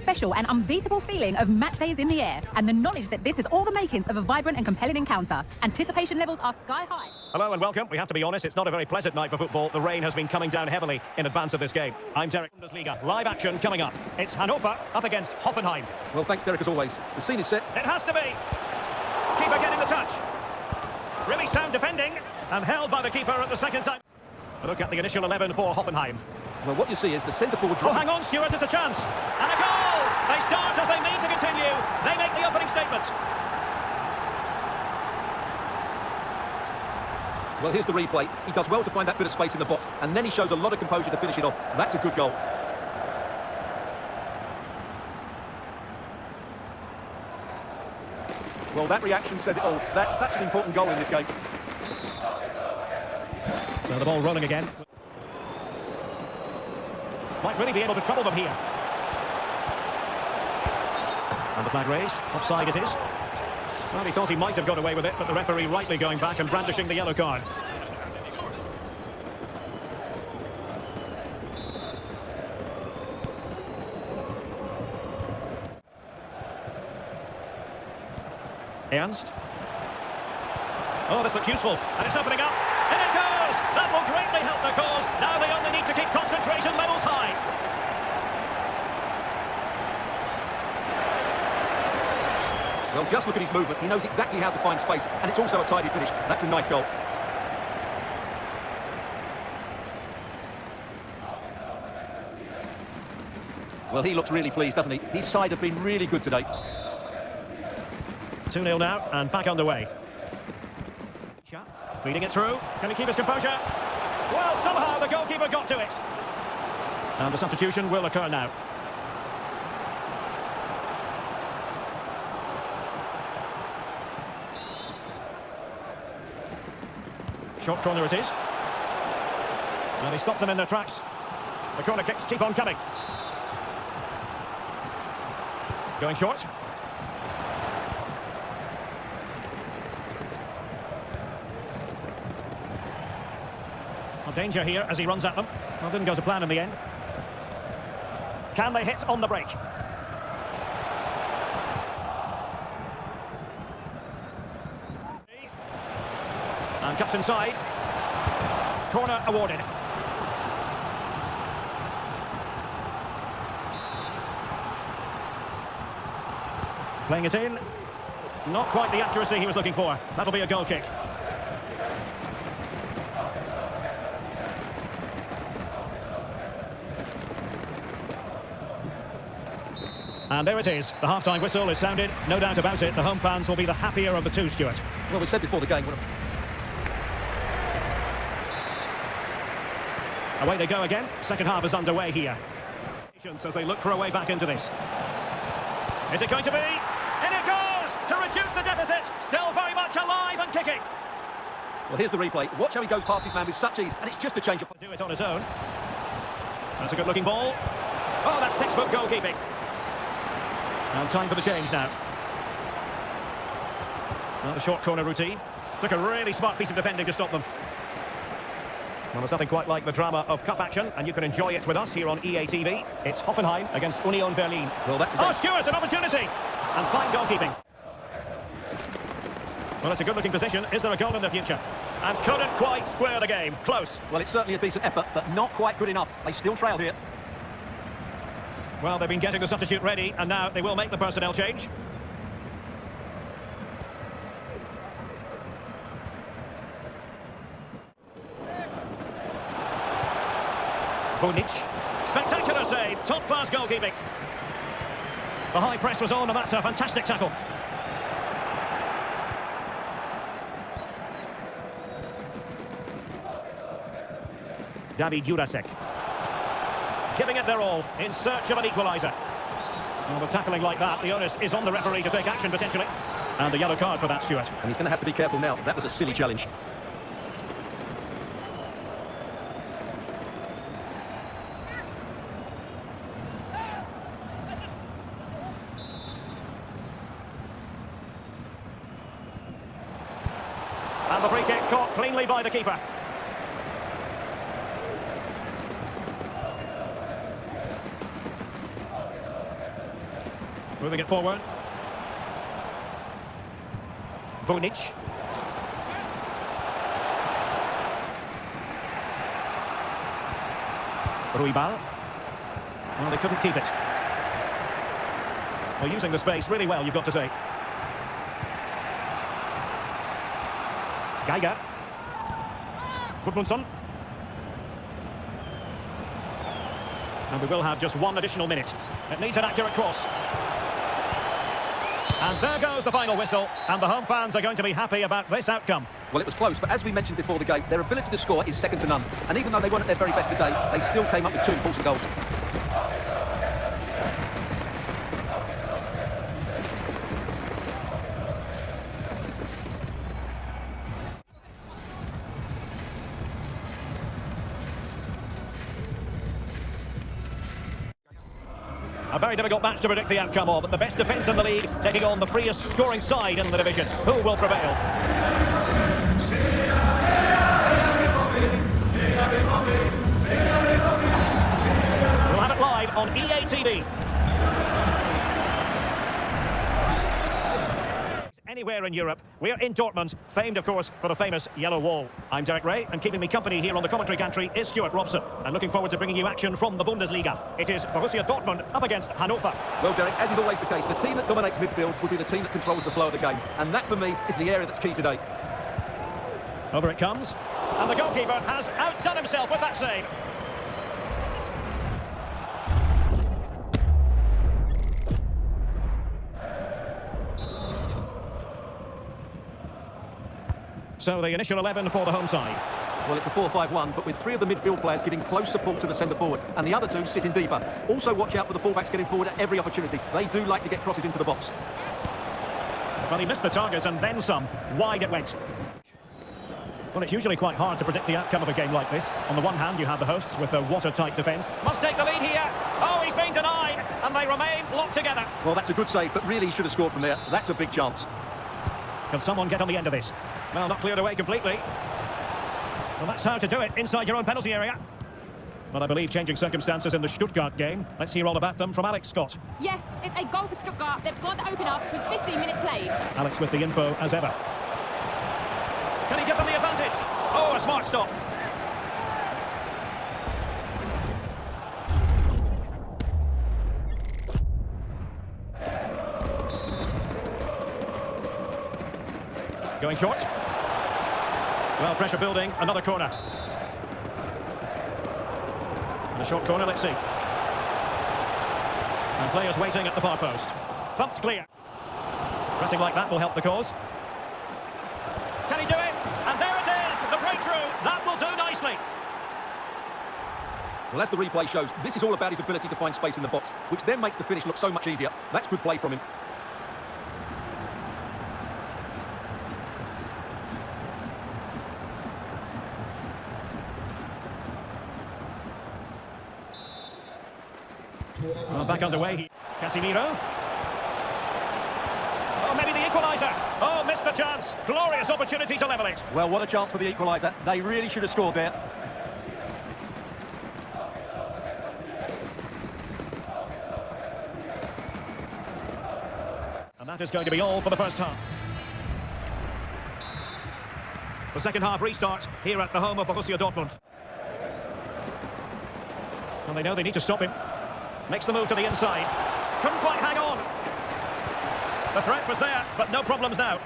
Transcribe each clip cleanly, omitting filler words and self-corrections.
special and unbeatable feeling of match day is in the air, and the knowledge that this is all the makings of a vibrant and compelling encounter. Anticipation levels are sky high. Hello and welcome. We have to be honest, it's not a very pleasant night for football. The rain has been coming down heavily in advance of this game. I'm Derek. Bundesliga. Live action coming up. It's Hannover up against Hoffenheim. Well, thanks, Derek, as always. The scene is set. It has to be. Keeper getting the touch. Really sound defending and held by the keeper at the second time. A look at the initial 11 for Hoffenheim. Well, what you see is the centre-forward... Oh, hang on, Stuart, it's a chance. And a goal! They start as they mean to continue. They make the opening statement. Well, here's the replay. He does well to find that bit of space in the box, and then he shows a lot of composure to finish it off. That's a good goal. Well, that reaction says it all. That's such an important goal in this game. So the ball rolling again. Might really be able to trouble them here. And the flag raised. Offside it is. Well, he thought he might have got away with it, but the referee rightly going back and brandishing the yellow card. Ernst. Oh, this looks useful. And it's opening up. And it goes! That will greatly help the cause. Now they only need to keep concentration levels high. Well, just look at his movement. He knows exactly how to find space, and it's also a tidy finish. That's a nice goal. Well, he looks really pleased, doesn't he? His side have been really good today. 2-0 now, and back underway. Feeding it through. Can he keep his composure? Well, somehow the goalkeeper got to it. And the substitution will occur now. Short corner it is. And he stopped them in their tracks. The corner kicks keep on coming. Going short. Well, danger here as he runs at them. Well, didn't go to plan in the end. Can they hit on the break? And cuts inside. Corner awarded. Playing it in. Not quite the accuracy he was looking for. That'll be a goal kick. And there it is. The half-time whistle is sounded. No doubt about it. The home fans will be the happier of the two, Stuart. Well, we said before the game... Away they go again. Second half is underway here. As they look for a way back into this. Is it going to be? In it goes! To reduce the deficit. Still very much alive and kicking. Well, here's the replay. Watch how he goes past his man with such ease, and it's just a change of... Do it on his own. That's a good-looking ball. Oh, that's textbook goalkeeping. And time for the change now. Well, the short corner routine. Took a really smart piece of defending to stop them. Well, there's nothing quite like the drama of cup action, and you can enjoy it with us here on EA TV. It's Hoffenheim against Union Berlin. Well, that's a oh, Stuart, an opportunity! And fine goalkeeping. Well, it's a good-looking position. Is there a goal in the future? And couldn't quite square the game. Close. Well, it's certainly a decent effort, but not quite good enough. They still trail here. Well, they've been getting the substitute ready, and now they will make the personnel change. Bunic. Spectacular save. Top-class goalkeeping. The high press was on, and that's a fantastic tackle. David Jurasek. Giving it their all in search of an equaliser. Well, with tackling like that, the onus is on the referee to take action potentially. And the yellow card for that, Stuart. And he's going to have to be careful now. That was a silly challenge. And the free kick caught cleanly by the keeper. Moving it forward. Bunic. Ruibal. Well, they couldn't keep it. Well, using the space really well, you've got to say. Geiger. Gudmundsson. And we will have just one additional minute. It needs an accurate cross. And there goes the final whistle, and the home fans are going to be happy about this outcome. Well, it was close, but as we mentioned before the game, their ability to score is second to none. And even though they weren't at their very best today, they still came up with 2 important goals. A very difficult match to predict the outcome of. The best defence in the league taking on the freest scoring side in the division. Who will prevail? We'll have it live on EA TV. Anywhere in Europe, we're in Dortmund, famed of course for the famous yellow wall. I'm Derek Ray, and keeping me company here on the commentary gantry is Stuart Robson. And looking forward to bringing you action from the Bundesliga. It is Borussia Dortmund up against Hannover. Well, Derek, as is always the case, the team that dominates midfield will be the team that controls the flow of the game. And that, for me, is the area that's key today. Over it comes, and the goalkeeper has outdone himself with that save. So the initial 11 for the home side. Well, it's a 4-5-1, but with 3 of the midfield players giving close support to the centre-forward, and the other 2 sitting deeper. Also watch out for the fullbacks getting forward at every opportunity. They do like to get crosses into the box. Well, he missed the target and then some. Wide it went. Well, it's usually quite hard to predict the outcome of a game like this. On the one hand, you have the hosts with their watertight defence. Must take the lead here. Oh, he's been denied, and they remain locked together. Well, that's a good save, but really he should have scored from there. That's a big chance. Can someone get on the end of this? Well, not cleared away completely. Well, that's how to do it, inside your own penalty area. Well, I believe changing circumstances in the Stuttgart game. Let's hear all about them from Alex Scott. Yes, it's a goal for Stuttgart. They've scored the opener with 15 minutes played. Alex with the info as ever. Can he give them the advantage? Oh, a smart stop. Going short. Well, pressure building, another corner. And a short corner, let's see. And players waiting at the far post. Thumped clear. Pressing like that will help the cause. Can he do it? And there it is, the breakthrough. That will do nicely. Well, as the replay shows, this is all about his ability to find space in the box, which then makes the finish look so much easier. That's good play from him. Well, back underway. Casemiro. Oh, maybe the equaliser. Oh, missed the chance. Glorious opportunity to level it. Well, what a chance for the equaliser. They really should have scored there. And that is going to be all for the first half. The second half restart here at the home of Borussia Dortmund. And they know they need to stop him. Makes the move to the inside. Couldn't quite hang on. The threat was there, but no problems now.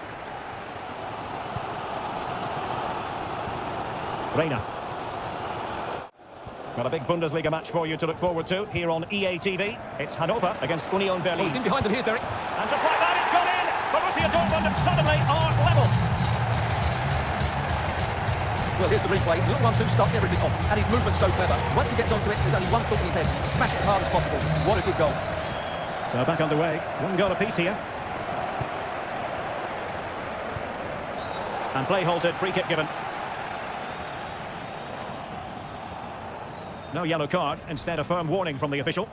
Reina. Got a big Bundesliga match for you to look forward to here on EA TV. It's Hannover against Union Berlin. Well, he's in behind them here, Derek. And just like that, it's gone in. Borussia Dortmund suddenly are level. Well, here's the replay. Little 1-2 starts everything off, and his movement's so clever. Once he gets onto it, there's only one thought in his head. Smash it as hard as possible. What a good goal. So back underway. 1 goal apiece here. And play halted, free kick given. No yellow card, instead a firm warning from the official.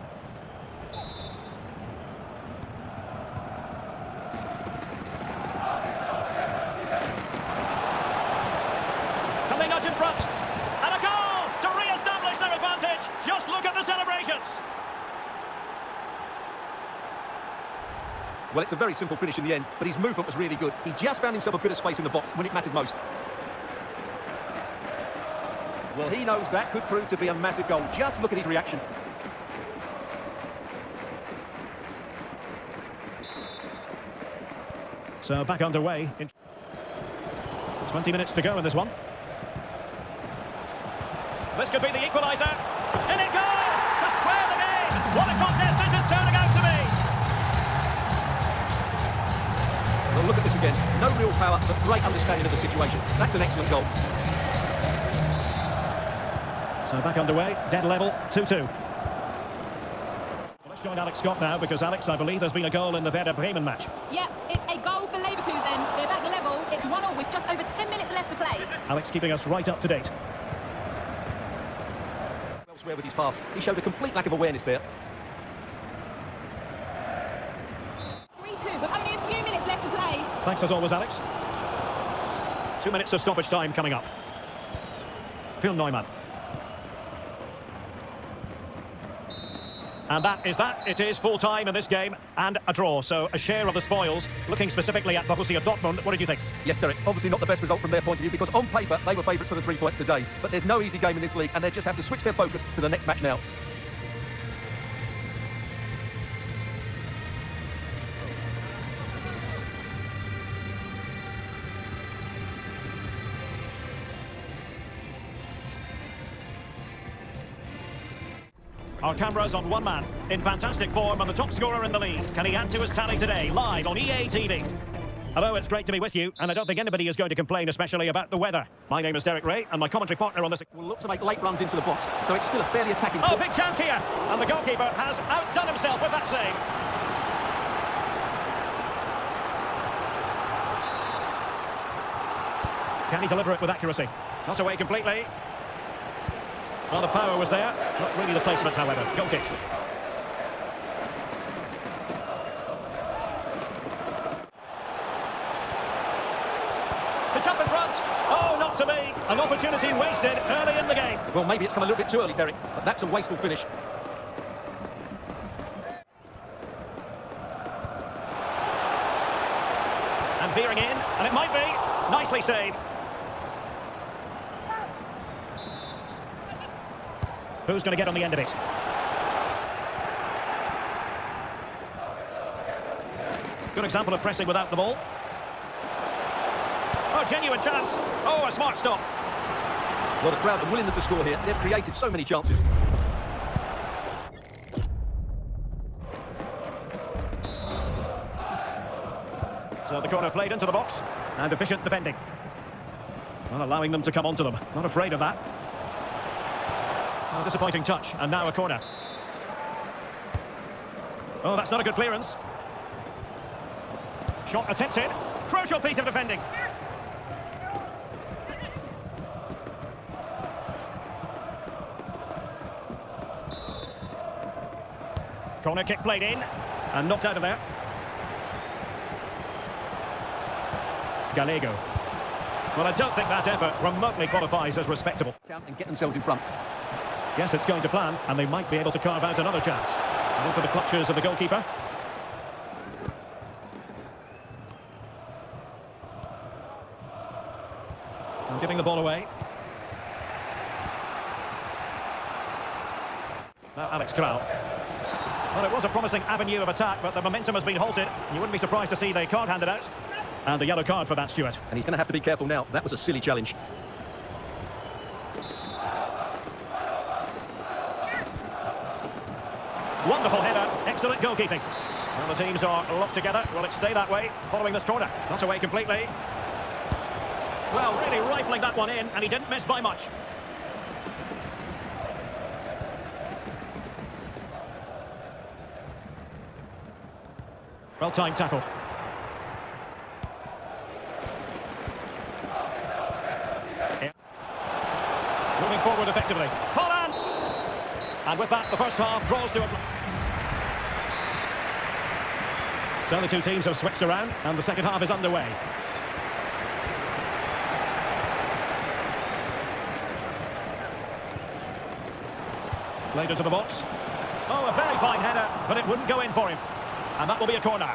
Can they nudge in front? And a goal to re-establish their advantage. Just look at the celebrations. Well, it's a very simple finish in the end, but his movement was really good. He just found himself a bit of space in the box when it mattered most. Well, he knows that could prove to be a massive goal. Just look at his reaction. So back underway. 20 minutes to go in this one. This could be the equaliser. In it goes! To square the game! What a contest this is turning out to be! Well, look at this again. No real power, but great understanding of the situation. That's an excellent goal. So back underway, dead level, 2-2. Let's join Alex Scott now, because Alex, I believe there's been a goal in the Werder Bremen match. Yeah, it's a goal for Leverkusen. They're back level. It's 1-1 with just over 10 minutes left to play. Alex keeping us right up to date. Elsewhere with his pass, he showed a complete lack of awareness there. 3-2 with only a few minutes left to play. Thanks as always, Alex. 2 minutes of stoppage time coming up. Phil Neumann. And that is that. It is full time in this game and a draw. So a share of the spoils. Looking specifically at Borussia Dortmund, what did you think? Yes, Derek, obviously not the best result from their point of view, because on paper they were favourites for the 3 points today. But there's no easy game in this league, and they just have to switch their focus to the next match now. Our cameras on one man, in fantastic form and the top scorer in the league. Can he add to his tally today, live on EA TV? Hello, it's great to be with you, and I don't think anybody is going to complain, especially about the weather. My name is Derek Ray, and my commentary partner on this... Will look to make late runs into the box, so it's still a fairly attacking... Oh, big chance here! And the goalkeeper has outdone himself with that save. Can he deliver it with accuracy? Not away completely. Oh, the power was there. Not really the placement, however. Goal kick. To jump in front. Oh, not to me. An opportunity wasted early in the game. Well, maybe it's come a little bit too early, Derek, but that's a wasteful finish. And veering in, and it might be. Nicely saved. Who's going to get on the end of it? Good example of pressing without the ball. Oh, genuine chance. Oh, a smart stop. Well, the crowd are willing them to score here. They've created so many chances. So the corner played into the box. And efficient defending. Not allowing them to come onto them. Not afraid of that. Oh, disappointing touch, and now a corner. Oh, that's not a good clearance. Shot attempted. Crucial piece of defending. Corner kick played in, and knocked out of there. Gallego. Well, I don't think that effort remotely qualifies as respectable. And get themselves in front. Yes, it's going to plan, and they might be able to carve out another chance. And into the clutches of the goalkeeper. And giving the ball away. Now Alex Kral. Well, it was a promising avenue of attack, but the momentum has been halted. You wouldn't be surprised to see they can't hand it out. And the yellow card for that, Stuart. And he's going to have to be careful now. That was a silly challenge. Wonderful header, excellent goalkeeping. Well, the teams are locked together. Will it stay that way following this corner? Not away completely. Well, really rifling that one in, and he didn't miss by much. Well-timed tackle. Moving forward effectively. Folland! And with that, the first half draws to a... So the two teams have switched around, and the second half is underway. Played into the box. Oh, a very fine header, but it wouldn't go in for him. And that will be a corner.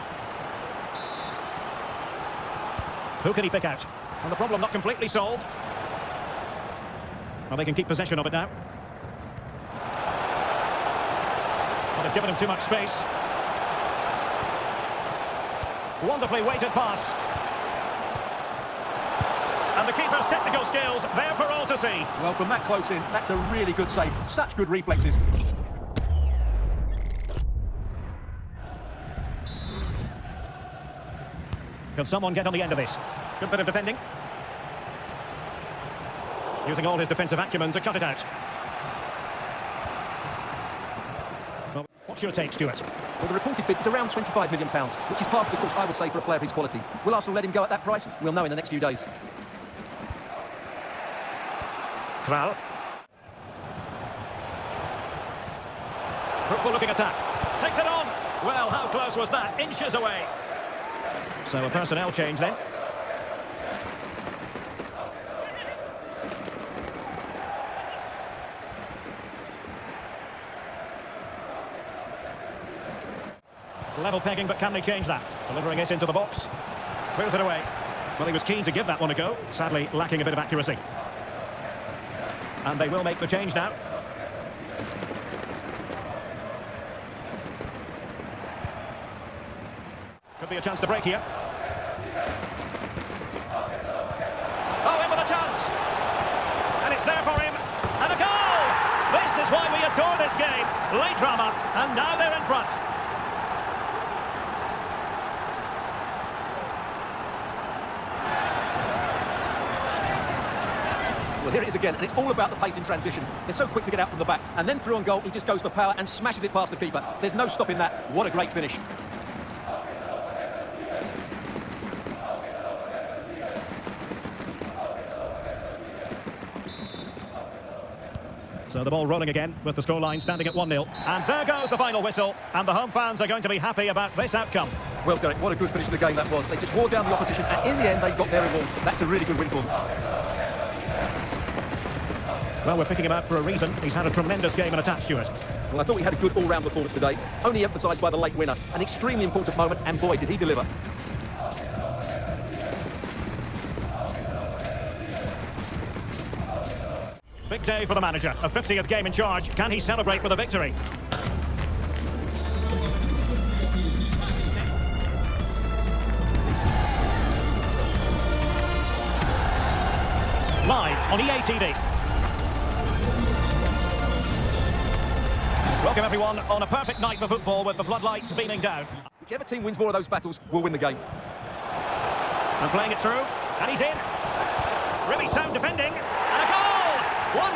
Who can he pick out? And the problem not completely solved. Well, they can keep possession of it now. Well, they've given him too much space. Wonderfully weighted pass. And the keeper's technical skills there for all to see. Well, from that close in, that's a really good save. Such good reflexes. Can someone get on the end of this? Good bit of defending. Using all his defensive acumen to cut it out. Well, what's your take, Stuart? Well, the reported bid is around £25 million, which is part of the course, I would say, for a player of his quality. Will Arsenal let him go at that price? We'll know in the next few days. Kral. Fruitful looking attack. Takes it on. Well, how close was that? Inches away. So a personnel change then. Level pegging, but can they change that? Delivering it into the box. Clears it away. Well, he was keen to give that one a go. Sadly, lacking a bit of accuracy. And they will make the change now. Could be a chance to break here. Oh, in with a chance! And it's there for him. And a goal! This is why we adore this game. Late drama, and now they're in front. Well, here it is again, and it's all about the pace in transition. They're so quick to get out from the back. And then through on goal, he just goes for power and smashes it past the keeper. There's no stopping that. What a great finish. So the ball rolling again with the scoreline standing at 1-0. And there goes the final whistle. And the home fans are going to be happy about this outcome. Well, Derek, what a good finish to the game that was. They just wore down the opposition, and in the end, they got their reward. That's a really good win for them. Well, we're picking him out for a reason. He's had a tremendous game in attack, Stuart. Well, I thought he had a good all-round performance today, only emphasised by the late winner. An extremely important moment, and boy, did he deliver. Big day for the manager. A 50th game in charge. Can he celebrate with a victory? Live on EA TV. Welcome everyone on a perfect night for football with the floodlights beaming down. Whichever team wins more of those battles will win the game. And playing it through, and he's in. Really sound defending, and a goal! 1-0,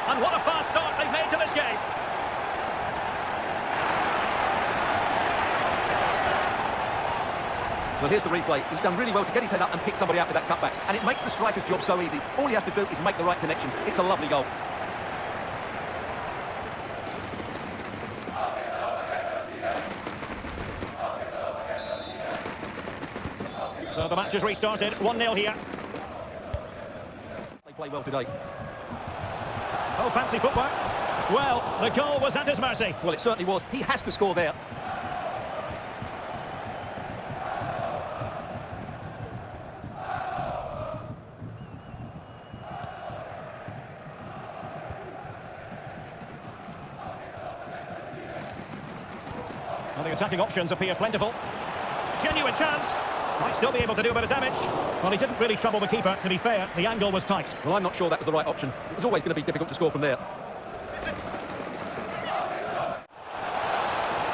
and what a fast start they've made to this game. Well, here's the replay. He's done really well to get his head up and pick somebody out with that cutback. And it makes the striker's job so easy. All he has to do is make the right connection. It's a lovely goal. So the match has restarted, 1-0 here. They play well today. Oh, fancy footwork. Well, the goal was at his mercy. Well, it certainly was. He has to score there. Well, the attacking options appear plentiful. Genuine chance. Might still be able to do a bit of damage. Well, he didn't really trouble the keeper, to be fair. The angle was tight. Well, I'm not sure that was the right option. It was always going to be difficult to score from there.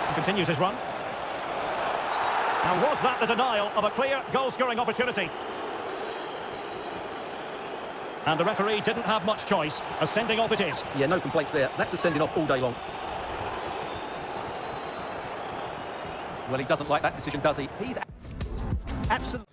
He continues his run. And was that the denial of a clear goal-scoring opportunity? And the referee didn't have much choice. A sending off it is. Yeah, no complaints there. That's a sending off all day long. Well, he doesn't like that decision, does he? He's absolutely...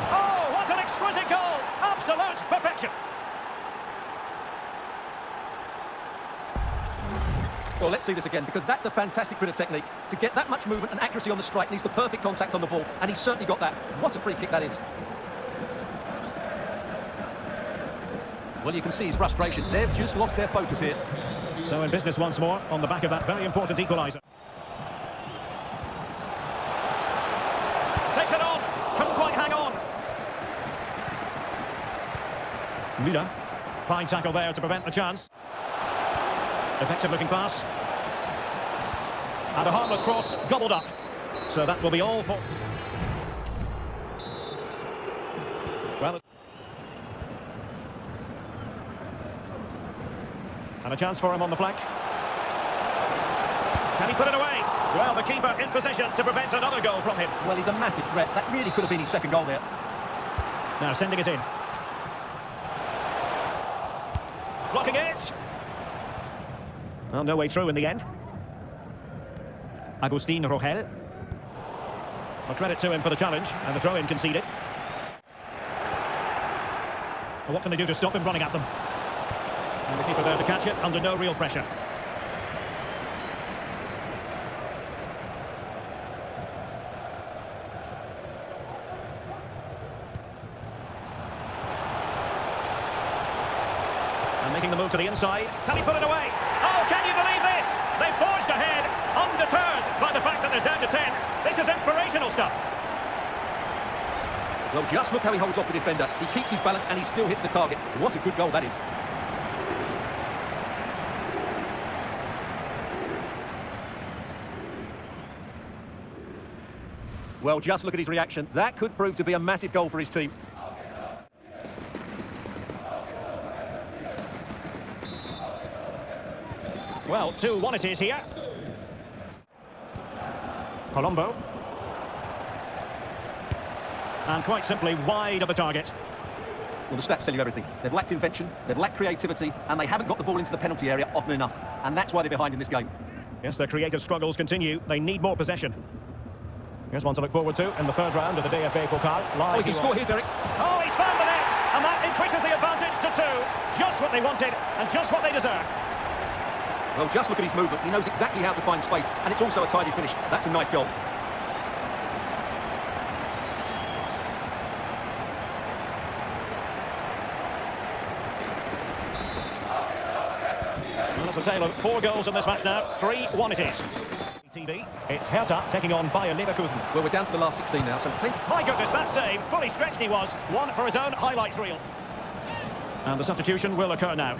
Oh, what an exquisite goal! Absolute perfection! Well, let's see this again, because that's a fantastic bit of technique. To get that much movement and accuracy on the strike needs the perfect contact on the ball, and he's certainly got that. What a free kick that is. Well, you can see his frustration. They've just lost their focus here. So in business once more, on the back of that very important equaliser. Takes it on, couldn't quite hang on. Müller, fine tackle there to prevent the chance. Effective looking pass. And a harmless cross, gobbled up. So that will be all for... Well... And a chance for him on the flank. Can he put it away? Well, the keeper in position to prevent another goal from him. Well, he's a massive threat. That really could have been his second goal there. Now sending it in. Blocking it. Well, no way through in the end. Agustin Rogel. A credit to him for the challenge, and the throw-in conceded. Well, what can they do to stop him running at them? And the keeper there to catch it under no real pressure. And making the move to the inside. Can he put it away? Oh, can you believe this? They forged ahead, undeterred by the fact that they're down to 10. This is inspirational stuff. Well, just look how he holds off the defender. He keeps his balance and he still hits the target. What a good goal that is. Well, just look at his reaction. That could prove to be a massive goal for his team. Well, 2-1 it is here. Colombo. And quite simply wide of the target. Well, the stats tell you everything. They've lacked invention, they've lacked creativity, and they haven't got the ball into the penalty area often enough. And that's why they're behind in this game. Yes, their creative struggles continue. They need more possession. Here's one to look forward to in the third round of the DFB Pokal. Oh, he can score here, Derek. Oh, he's found the net! And that increases the advantage to 2. Just what they wanted, and just what they deserve. Well, just look at his movement. He knows exactly how to find space, and it's also a tidy finish. That's a nice goal. Well, it's a tale of 4 goals in this match now. 3-1 it is. TV, it's Hertha taking on Bayer Leverkusen. Well, we're down to the last 16 now, so plenty... My goodness, that save, fully stretched he was. One for his own highlights reel. And the substitution will occur now.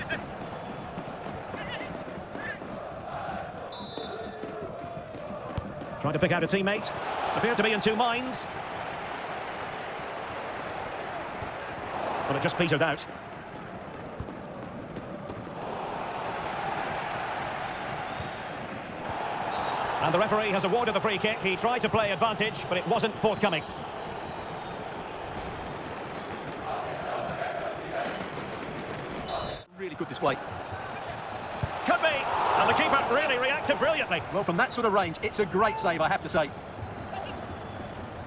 Trying to pick out a teammate. Appeared to be in 2 minds. Well, it just petered out. And the referee has awarded the free kick. He tried to play advantage, but it wasn't forthcoming. Really good display. Could be. And the keeper really reacted brilliantly. Well, from that sort of range, it's a great save, I have to say.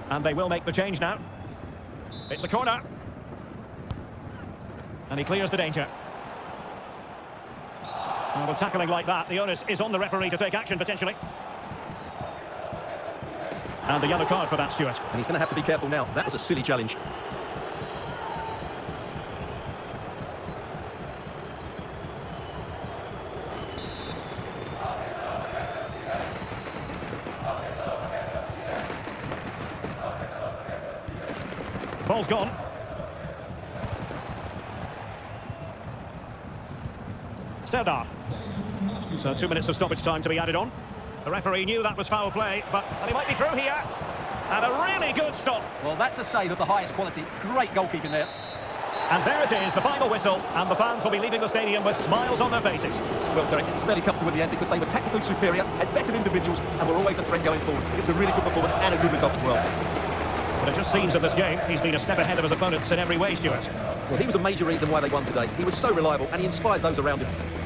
And they will make the change now. It's a corner. And he clears the danger. Well, with tackling like that, the onus is on the referee to take action, potentially. And the yellow card for that, Stuart. And he's going to have to be careful now. That was a silly challenge. Ball's gone. Serdar. So 2 minutes of stoppage time to be added on. The referee knew that was foul play, but he might be through here. And a really good stop. Well, that's a save of the highest quality. Great goalkeeping there. And there it is, the final whistle, and the fans will be leaving the stadium with smiles on their faces. Well, Derek, it was fairly comfortable in the end because they were tactically superior, had better individuals, and were always a threat going forward. It's a really good performance and a good result as well. But it just seems in this game, he's been a step ahead of his opponents in every way, Stuart. Well, he was a major reason why they won today. He was so reliable, and he inspires those around him.